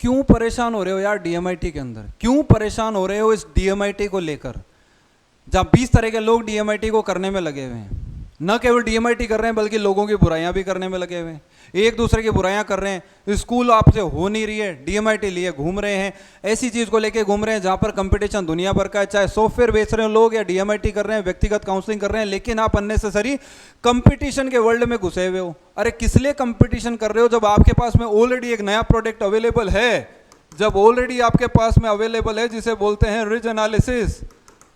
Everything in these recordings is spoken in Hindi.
क्यों परेशान हो रहे हो यार डीएमआईटी के अंदर? क्यों परेशान हो रहे हो इस डीएमआईटी को लेकर, जहां 20 तरह के लोग डीएमआईटी को करने में लगे हुए हैं? न केवल डीएमआईटी कर रहे हैं बल्कि लोगों की बुराइयां भी करने में लगे हुए हैं, एक दूसरे की बुराइयां कर रहे हैं। स्कूल आपसे हो नहीं रही है, डीएमआईटी लिए घूम रहे हैं, ऐसी चीज को लेके घूम रहे हैं जहां पर कंपटीशन दुनिया भर का है, चाहे सॉफ्टवेयर बेच रहे हो लोग या डीएमआईटी कर रहे हैं, व्यक्तिगत काउंसलिंग कर रहे हैं, लेकिन आप अननेसेसरी कंपटीशन के वर्ल्ड में घुसे हुए हो। अरे किस लिए कंपटीशन कर रहे हो जब आपके पास में ऑलरेडी एक नया प्रोडक्ट अवेलेबल है, जब ऑलरेडी आपके पास में अवेलेबल है जिसे बोलते हैं रिज एनालिसिस,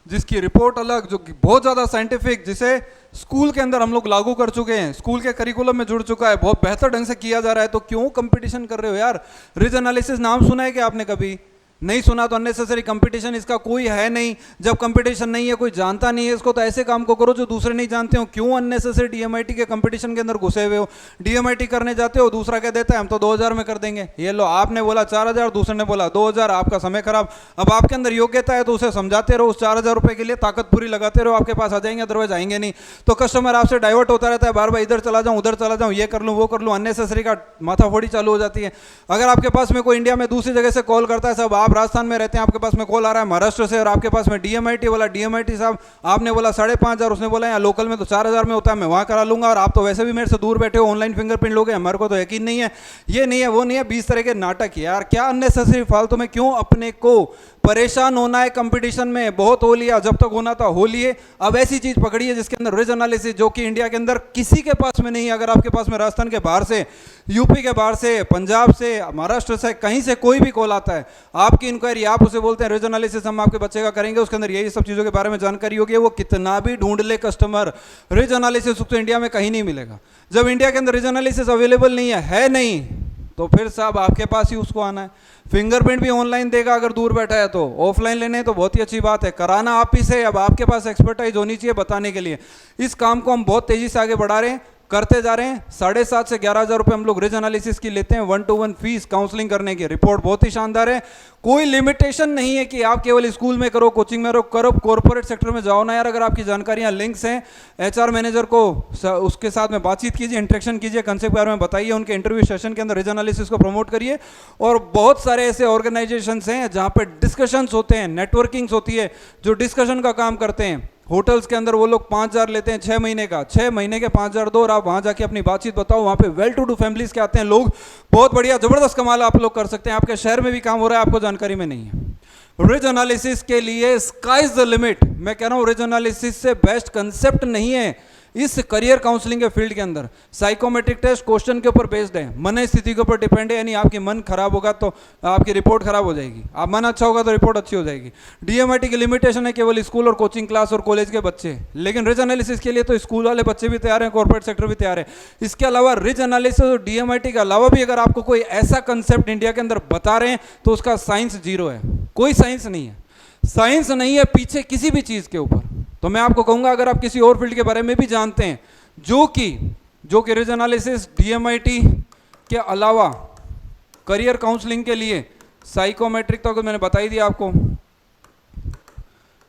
जिसकी रिपोर्ट अलग, जो कि बहुत ज़्यादा साइंटिफिक, जिसे स्कूल के अंदर हम लोग लागू कर चुके हैं, स्कूल के करिकुलम में जुड़ चुका है, बहुत बेहतर ढंग से किया जा रहा है, तो क्यों कंपटीशन कर रहे हो यार? रिज एनालिसिस नाम सुना है कि आपने कभी? नहीं सुना तो अननेसेसरी कंपटीशन इसका कोई है नहीं। जब कंपटीशन नहीं है, कोई जानता नहीं है इसको, तो ऐसे काम को करो जो दूसरे नहीं जानते हो। क्यों अननेसेसरी डीएमआईटी के कंपटीशन के अंदर घुसे हुए हो? डीएमआईटी करने जाते हो, दूसरा कह देता है हम तो 2000 में कर देंगे, ये लो आपने बोला 4000, दूसरे ने बोला 2000, आपका समय खराब। अब आपके अंदर योग्यता है तो उसे समझाते रहो, उस 4000 रुपए के लिए ताकत पूरी लगाते रहो, आपके पास आ जाएंगे, अदरवाइज आएंगे नहीं। तो कस्टमर आपसे डाइवर्ट होता रहता है, बार बार इधर चला जाऊं उधर चला जाऊं, ये कर लूं वो कर लूं, अननेसेसरी का माथाफोड़ी चालू हो जाती है। अगर आपके पास में कोई इंडिया में दूसरी जगह से कॉल करता है, सब आप राजस्थान में रहते हैं, आपके पास में कॉल आ रहा है महाराष्ट्र से, और आपके पास में डीएमआईटी वाला, डीएमआईटी साहब आपने बोला 5500, उसने बोला यहाँ लोकल में तो 4000 में होता है, मैं वहां करा लूंगा, और आप तो वैसे भी मेरे से दूर बैठे हो, ऑनलाइन फिंगरप्रिंट लोगे, हमारे को तो यकीन नहीं है, ये नहीं है वो नहीं है, 20 तरह के नाटक। यार क्या अननेसेसरी फालतू में क्यों अपने को परेशान होना है? कंपटीशन में बहुत हो लिया, जब तक होना था हो लिए। अब ऐसी चीज पकड़ी है जिसके अंदर रिज एनालिसिस, जो कि इंडिया के अंदर किसी के पास में नहीं है। अगर आपके पास में राजस्थान के बाहर से, यूपी के बाहर से, पंजाब से, महाराष्ट्र से, कहीं से कोई भी कॉल आता है, आपकी इंक्वायरी, आप उसे बोलते हैं रिज एनालिसिस हम आपके बच्चे का करेंगे, उसके अंदर यही सब चीजों के बारे में जानकारी होगी, वो कितना भी ढूंढ ले कस्टमर, रिज एनालिसिस उसको इंडिया में कहीं नहीं मिलेगा। जब इंडिया के अंदर रिज एनालिसिस अवेलेबल नहीं है नहीं, तो फिर साहब आपके पास ही उसको आना है। फिंगरप्रिंट भी ऑनलाइन देगा अगर दूर बैठा है तो, ऑफलाइन लेने हैं तो बहुत ही अच्छी बात है, कराना आप ही से। अब आपके पास एक्सपर्टाइज होनी चाहिए बताने के लिए। इस काम को हम बहुत तेजी से आगे बढ़ा रहे हैं, करते जा रहे हैं। 7,500 से 11,000 रुपए हम लोग रिज एनालिसिस की लेते हैं, 1-to-1 फीस काउंसलिंग करने की। रिपोर्ट बहुत ही शानदार है, कोई लिमिटेशन नहीं है कि आप केवल स्कूल में करो, कोचिंग में करो, कॉर्पोरेट सेक्टर में जाओ ना यार। अगर आपकी जानकारियां, लिंक्स हैं, एचआर मैनेजर को उसके साथ में बातचीत कीजिए, इंटरेक्शन कीजिए, कंसेप्ट के बारे में बताइए, उनके इंटरव्यू सेशन के अंदर रिज एनालिसिस को प्रमोट करिए। और बहुत सारे ऐसे ऑर्गेनाइजेशंस हैं जहां पे डिस्कशंस होते हैं, नेटवर्किंग्स होती है, जो डिस्कशन का काम करते हैं। होटल्स के अंदर वो लोग 5,000 लेते हैं 6 महीने का, 6 महीने के 5,000 दो, और आप वहां जाके अपनी बातचीत बताओ। वहां पे वेल टू डू फैमिलीज के आते हैं लोग, बहुत बढ़िया जबरदस्त कमाल आप लोग कर सकते हैं। आपके शहर में भी काम हो रहा है, आपको जानकारी में नहीं है। रिज एनालिसिस के लिए स्काई इज द लिमिट। मैं कह रहा हूं रिज एनालिसिस से बेस्ट कंसेप्ट नहीं है इस करियर काउंसलिंग के फील्ड के अंदर। साइकोमेट्रिक टेस्ट क्वेश्चन के ऊपर बेस्ड है, मन स्थिति के ऊपर डिपेंड है, यानी आपकी मन खराब होगा तो आपकी रिपोर्ट खराब हो जाएगी, आप मन अच्छा होगा तो रिपोर्ट अच्छी हो जाएगी। डीएमआईटी की लिमिटेशन है केवल स्कूल और कोचिंग क्लास और कॉलेज के बच्चे, लेकिन रिज एनालिसिस के लिए तो स्कूल वाले बच्चे भी तैयार हैं, कॉर्पोरेट सेक्टर भी तैयार है। इसके अलावा रिज एनालिसिस और डीएमआईटी के अलावा भी अगर आपको कोई ऐसा कंसेप्ट इंडिया के अंदर बता रहे हैं तो उसका साइंस जीरो है, कोई साइंस नहीं है, साइंस नहीं है पीछे किसी भी चीज के ऊपर। तो मैं आपको कहूंगा अगर आप किसी और फील्ड के बारे में भी जानते हैं जो कि रिज एनालिसिस, डीएमआईटी के अलावा करियर काउंसलिंग के लिए साइकोमेट्रिक तो मैंने बता ही दिया आपको,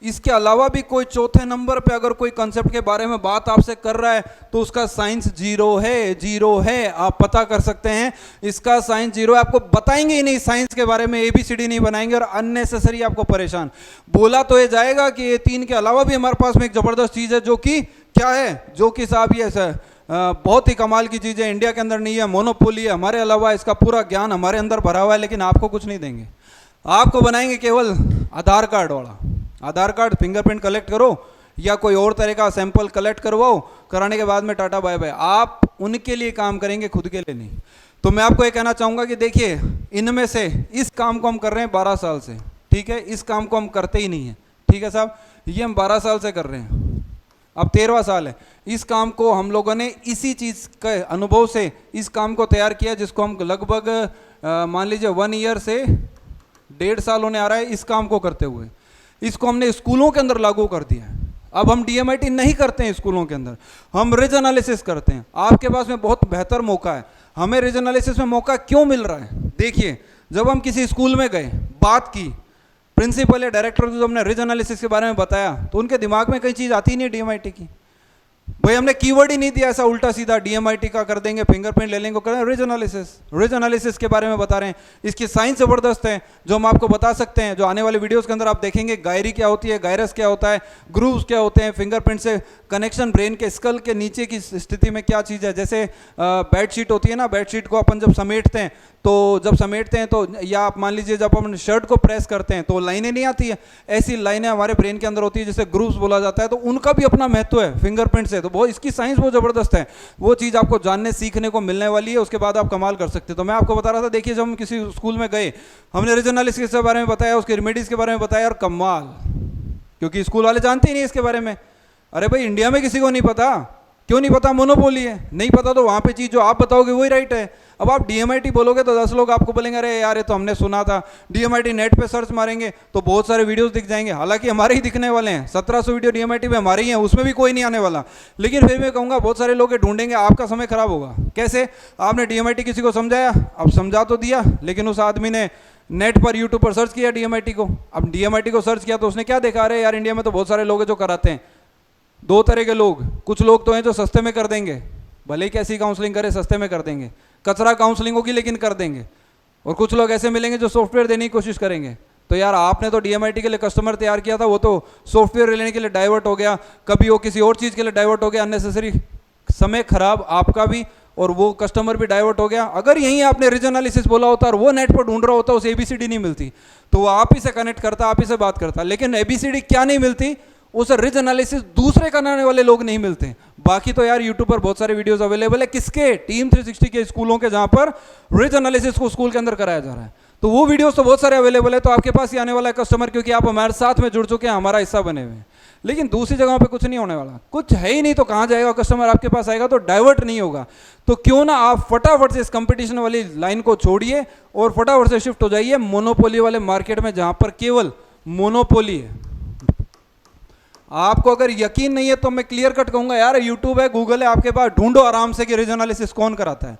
इसके अलावा भी कोई चौथे नंबर पे अगर कोई कंसेप्ट के बारे में बात आपसे कर रहा है तो उसका साइंस जीरो है, जीरो है। आप पता कर सकते हैं, इसका साइंस जीरो है। आपको बताएंगे ही नहीं साइंस के बारे में, एबीसीडी नहीं बनाएंगे और अननेसेसरी आपको परेशान। बोला तो ये जाएगा कि ये 3 के अलावा भी हमारे पास में एक जबरदस्त चीज है, जो कि क्या है, जो कि साहब ये बहुत ही कमाल की चीज है, इंडिया के अंदर नहीं है, मोनोपोली है, हमारे अलावा इसका पूरा ज्ञान हमारे अंदर भरा हुआ है, लेकिन आपको कुछ नहीं देंगे। आपको बनाएंगे केवल आधार कार्ड वाला। आधार कार्ड, फिंगरप्रिंट कलेक्ट करो या कोई और तरह का सैंपल कलेक्ट करवाओ, कराने के बाद में टाटा बाय बाय। आप उनके लिए काम करेंगे, खुद के लिए नहीं। तो मैं आपको ये कहना चाहूंगा कि देखिए, इनमें से इस काम को हम कर रहे हैं 12 साल से, ठीक है, इस काम को हम करते ही नहीं है, ठीक है साहब, ये हम 12 साल से कर रहे हैं, अब 13वां साल है। इस काम को हम लोगों ने इसी चीज के अनुभव से इस काम को तैयार किया, जिसको हम लगभग मान लीजिए 1 ईयर से 1.5 साल होने आ रहा है इस काम को करते हुए। इसको हमने स्कूलों के अंदर लागू कर दिया है। अब हम डीएमआईटी नहीं करते हैं स्कूलों के अंदर, हम रिज एनालिसिस करते हैं। आपके पास में बहुत बेहतर मौका है। हमें रिज एनालिसिस में मौका क्यों मिल रहा है? देखिए, जब हम किसी स्कूल में गए, बात की, प्रिंसिपल या डायरेक्टर को हमने रिज एनालिसिस के बारे में बताया, तो उनके दिमाग में कई चीज आती नहीं है डीएमआईटी की। भाई हमने कीवर्ड ही नहीं दिया ऐसा उल्टा सीधा, डीएमआईटी का कर देंगे, फिंगरप्रिंट ले लेंगे, कर रिज एनालिसिस, रिज एनालिसिस के बारे में बता रहे हैं। इसकी साइंस जबरदस्त है जो हम आपको बता सकते हैं, जो आने वाले वीडियोस के अंदर आप देखेंगे। गायरी क्या होती है, गायरस क्या होता है, ग्रूव्स क्या होते हैं, फिंगरप्रिंट से कनेक्शन ब्रेन के स्कल के नीचे की स्थिति में क्या चीज़ है। जैसे बेडशीट होती है ना, बेडशीट को अपन जब समेटते हैं तो या आप मान लीजिए जब अपन शर्ट को प्रेस करते हैं तो लाइनें नहीं आती है, ऐसी लाइनें हमारे ब्रेन के अंदर होती है जिसे ग्रूव्स बोला जाता है। तो उनका भी अपना महत्व है फिंगरप्रिंट से। तो वो इसकी साइंस वो जबरदस्त है, वो चीज़ आपको जानने सीखने को मिलने वाली है, उसके बाद आप कमाल कर सकते हैं। तो मैं आपको बता रहा था, देखिए जब हम किसी स्कूल में गए, हमने रिज एनालिसिस के बारे में बताया, उसके रेमेडीज के बारे में बताया, और कमाल, क्योंकि स्कूल वाले जानते ही नहीं इसके बारे में। अरे भाई इंडिया में किसी को नहीं पता, क्यों नहीं पता, मोनोपोली है, नहीं पता तो वहाँ पे चीज़ जो आप बताओगे वही राइट है। अब आप डीएमआईटी बोलोगे तो 10 लोग आपको बोलेंगे अरे यार ये तो हमने सुना था। डीएमआईटी नेट पे सर्च मारेंगे तो बहुत सारे वीडियोस दिख जाएंगे, हालांकि हमारे ही दिखने वाले हैं, 1700 वीडियो डीएमआईटी पे हमारे ही हैं, उसमें भी कोई नहीं आने वाला। लेकिन फिर मैं कहूँगा बहुत सारे लोग ढूंढेंगे, आपका समय खराब होगा। कैसे? आपने डीएमआईटी किसी को समझाया, अब समझा तो दिया, लेकिन उस आदमी ने नेट पर यूट्यूब पर सर्च किया डीएमआईटी को। अब डीएमआईटी को सर्च किया तो उसने क्या देखा, अरे यार इंडिया में तो बहुत सारे लोग हैं जो कराते हैं। दो तरह के लोग, कुछ लोग तो हैं जो सस्ते में कर देंगे, भले ही कैसी काउंसलिंग करे सस्ते में कर देंगे, कचरा काउंसलिंग होगी लेकिन कर देंगे। और कुछ लोग ऐसे मिलेंगे जो सॉफ्टवेयर देने की कोशिश करेंगे। तो यार आपने तो डीएमआईटी के लिए कस्टमर तैयार किया था, वो तो सॉफ्टवेयर लेने के लिए डाइवर्ट हो गया, कभी वो किसी और चीज़ के लिए डाइवर्ट हो गया, अननेसेसरी समय खराब आपका भी और वो कस्टमर भी डाइवर्ट हो गया। अगर यहीं आपने रिज एनालिसिस बोला होता और वो नेट पर ढूंढ रहा होता, उसे एबीसीडी नहीं मिलती, तो वो आप ही से कनेक्ट करता, आप ही से बात करता। लेकिन एबीसीडी क्या नहीं मिलती, उस रिज एनालिसिस दूसरे कराने वाले लोग नहीं मिलते। बाकी तो यार यूट्यूब पर बहुत सारे वीडियोस अवेलेबल है, किसके, टीम 360 के स्कूलों के, जहां पर रिज एनालिसिस को स्कूल के अंदर कराया जा रहा है। तो वो वीडियोस तो बहुत सारे अवेलेबल है। तो आपके पास ही आने वाला है कस्टमर, क्योंकि आप हमारे साथ में जुड़ चुके हैं, हमारा हिस्सा बने हुए हैं। लेकिन दूसरी जगहों पे कुछ नहीं होने वाला, कुछ है ही नहीं, तो कहाँ जाएगा कस्टमर? आपके पास आएगा तो डाइवर्ट नहीं होगा। तो क्यों ना आप फटाफट से इस कंपटीशन वाली लाइन को छोड़िए और फटाफट से शिफ्ट हो जाइए मोनोपोली वाले मार्केट में, जहां पर केवल मोनोपोली है। आपको अगर यकीन नहीं है तो मैं क्लियर कट कहूंगा, यार यूट्यूब है, गूगल है, आपके पास, ढूंढो आराम से कि रिज एनालिसिस कौन कराता है।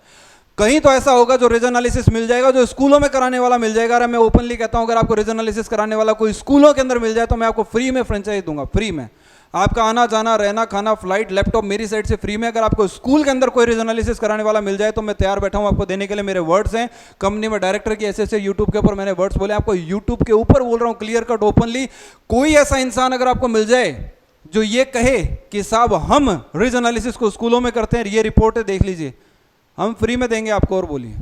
कहीं तो ऐसा होगा जो रिज एनालिसिस मिल जाएगा, जो स्कूलों में कराने वाला मिल जाएगा। अरे मैं ओपनली कहता हूं, अगर आपको रिज एनालिसिस कराने वाला कोई स्कूलों के अंदर मिल जाए तो मैं आपको फ्री में फ्रेंचाइज दूंगा, फ्री में। आपका आना जाना, रहना, खाना, फ्लाइट, लैपटॉप मेरी साइड से फ्री में। अगर आपको स्कूल के अंदर कोई रिज एनालिसिस कराने वाला मिल जाए तो मैं तैयार बैठा हूं आपको देने के लिए। मेरे वर्ड्स हैं, कंपनी में डायरेक्टर की ऐसे यूट्यूब के ऊपर मैंने वर्ड्स बोले, आपको यूट्यूब के ऊपर बोल रहा हूं, क्लियर कट ओपनली। कोई ऐसा इंसान अगर आपको मिल जाए जो ये कहे कि साहब हम रिज एनालिसिस को स्कूलों में करते हैं, ये रिपोर्ट है, देख लीजिए, हम फ्री में देंगे आपको। और बोलिए,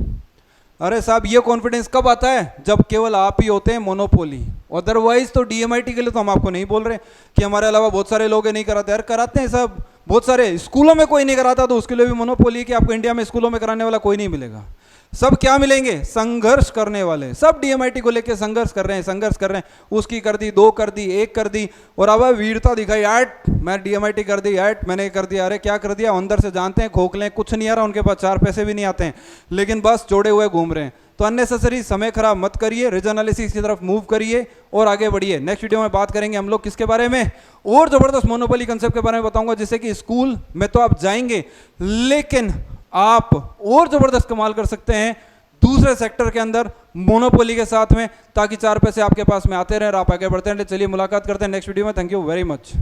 अरे साहब ये कॉन्फिडेंस कब आता है? जब केवल आप ही होते हैं मोनोपोली। अदरवाइज तो डीएमआईटी के लिए तो हम आपको नहीं बोल रहे कि हमारे अलावा बहुत सारे लोग नहीं कराते। यार कराते हैं सब, बहुत सारे। स्कूलों में कोई नहीं कराता तो उसके लिए भी मोनोपोली कि आपको इंडिया में स्कूलों में कराने वाला कोई नहीं मिलेगा। सब क्या मिलेंगे? संघर्ष करने वाले। सब डीएमआईटी को लेके संघर्ष कर रहे हैं, संघर्ष कर रहे हैं। उसकी कर दी, 2 कर दी, 1 कर दी, और अब वीरता दिखाई, याट मैं डीएमआईटी कर दी, याट मैंने कर दिया। अरे क्या कर दिया? अंदर से जानते हैं, खोखले, कुछ नहीं आ रहा उनके पास, 4 पैसे भी नहीं आते हैं, लेकिन बस जोड़े हुए घूम रहे हैं। तो अननेसेसरी समय खराब मत करिए, रिज एनालिसिस की तरफ मूव करिए और आगे बढ़िए। नेक्स्ट वीडियो में बात करेंगे हम लोग किसके बारे में, और जबरदस्त मोनोपोली कंसेप्ट के बारे में बताऊंगा, जिससे कि स्कूल में तो आप जाएंगे लेकिन आप और जबरदस्त कमाल कर सकते हैं दूसरे सेक्टर के अंदर मोनोपोली के साथ में, ताकि 4 पैसे आपके पास में आते रहे और आप आगे बढ़ते रहे। चलिए मुलाकात करते हैं नेक्स्ट वीडियो में। Thank you very much.